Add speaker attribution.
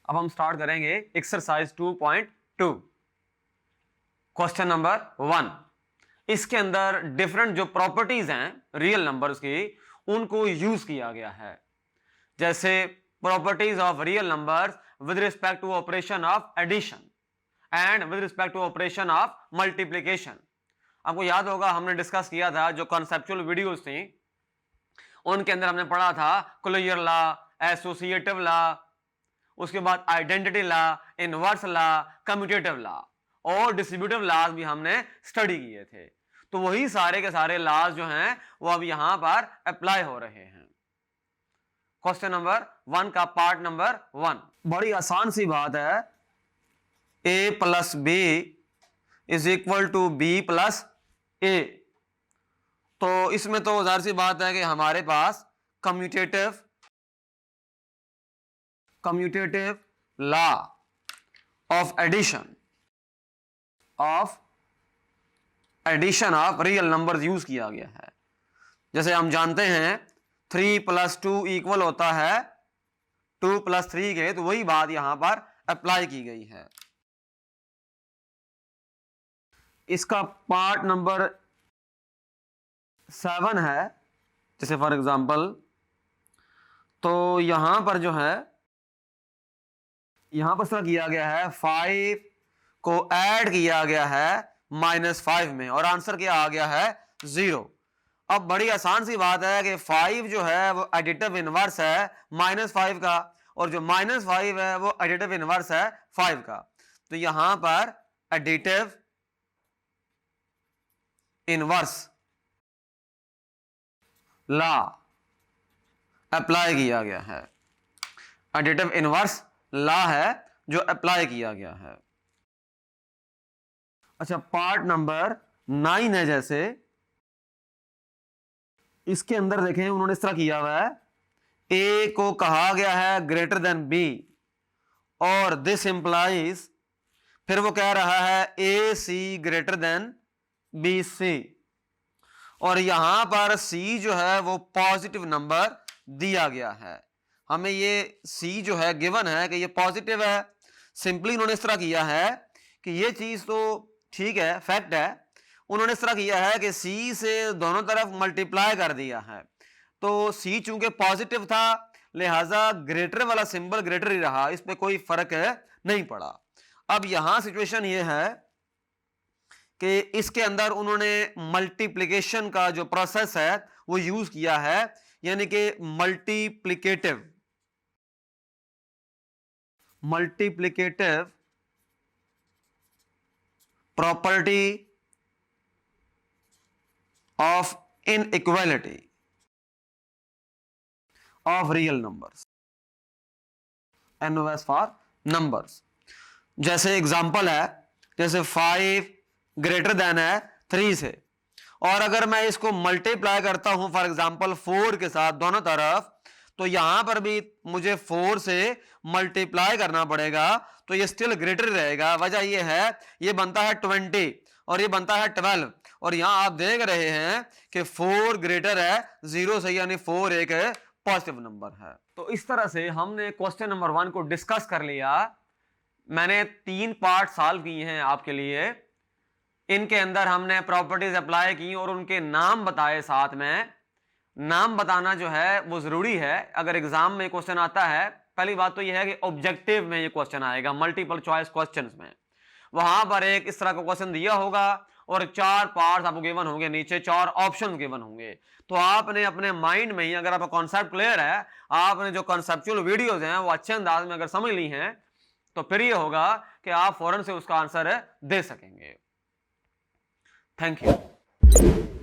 Speaker 1: अब हम स्टार्ट करेंगे एक्सरसाइज 2.2। क्वेश्चन नंबर 1, इसके अंदर डिफरेंट जो प्रॉपर्टीज हैं रियल नंबर्स की उनको यूज किया गया है। जैसे properties of real numbers with respect to operation of addition and with respect to operation of multiplication. आपको याद होगा हमने डिस्कस किया था जो कॉन्सेप्चुअल वीडियोस थी उनके अंदर हमने पढ़ा था क्लोजर लॉ, एसोसिएटिव लॉ, उसके बाद identity law, inverse law, commutative law और डिस्ट्रीब्यूटिव लॉज भी हमने स्टडी किए थे। तो वही सारे के सारे लॉज जो हैं वो अब यहां पर अप्लाई हो रहे हैं। क्वेश्चन नंबर 1 का पार्ट नंबर 1 बड़ी आसान सी बात है, a plus B is equal to B plus A. तो इसमें तो जाहिर सी बात है कि हमारे पास commutative law of addition of real numbers use किया गया है। जैसे हम जानते हैं 3 + 2 इक्वल होता है 2 + 3 के, तो वही बात यहां पर अप्लाई की गई है। इसका पार्ट नंबर 7 है, जैसे फॉर एग्जांपल तो यहां पर जो है यहां पर क्या किया गया है 5 को ऐड किया गया है -5 में और आंसर क्या आ गया है 0। अब बड़ी आसान सी बात है कि 5 जो है वो एडिटिव इनवर्स है -5 का और जो -5 है वो एडिटिव इनवर्स है 5 का। तो यहां पर एडिटिव इनवर्स लॉ अप्लाई किया गया है। एडिटिव इनवर्स लॉ है जो अप्लाई किया गया है। अच्छा, पार्ट नंबर 9 है, जैसे इसके अंदर देखें उन्होंने इस तरह किया हुआ है, ए को कहा गया है ग्रेटर देन बी और दिस इंप्लाइज, फिर वो कह रहा है ए सी ग्रेटर देन बी सी और यहां पर सी जो है वो पॉजिटिव नंबर दिया गया है। हमें ये सी जो है गिवन है कि ये पॉजिटिव है। सिंपली उन्होंने इस तरह किया है कि ये चीज तो ठीक है, फैक्ट है, उन्होंने इस तरह किया है कि सी से दोनों तरफ मल्टीप्लाई कर दिया है। तो सी चूंकि पॉजिटिव था लिहाजा ग्रेटर वाला सिंबल ग्रेटर ही रहा, इस पे कोई फर्क नहीं पड़ा। अब यहां सिचुएशन ये है कि इसके अंदर उन्होंने मल्टीप्लिकेशन का जो प्रोसेस है वो यूज किया है, यानी कि multiplicative property of inequality of real numbers, NOS for numbers. जैसे एग्जांपल है, जैसे 5 ग्रेटर देन है 3 से और अगर मैं इसको मल्टीप्लाई करता हूं फॉर एग्जांपल 4 के साथ दोनों तरफ, तो यहां पर भी मुझे 4 से मल्टीप्लाई करना पड़ेगा तो ये स्टिल ग्रेटर रहेगा। वजह ये है ये बनता है 20 और ये बनता है 12 और यहां आप देख रहे हैं कि 4 ग्रेटर है 0 से, यानी 4 एक पॉजिटिव नंबर है। तो इस तरह से हमने क्वेश्चन नंबर 1 को डिस्कस कर लिया। मैंने 3 पार्ट सॉल्व किए हैं आपके लिए। इनके अंदर हमने प्रॉपर्टीज अप्लाई की और उनके नाम बताए। साथ में नाम बताना जो है वो जरूरी है। अगर एग्जाम में क्वेश्चन आता है, पहली बात तो यह है कि ऑब्जेक्टिव में ये क्वेश्चन आएगा, मल्टीपल चॉइस क्वेश्चंस में, वहां पर एक इस तरह का क्वेश्चन दिया होगा और 4 पार्ट्स आपको गिवन होंगे, नीचे 4 ऑप्शंस गिवन होंगे। तो आपने अपने माइंड में ही, अगर आपका कॉन्सेप्ट क्लियर है, आपने जो कॉन्सेप्चुअल वीडियोज हैं वो अच्छे अंदाज में अगर समझ ली हैं, तो फिर ये होगा कि आप फौरन से उसका आंसर दे सकेंगे। Thank you.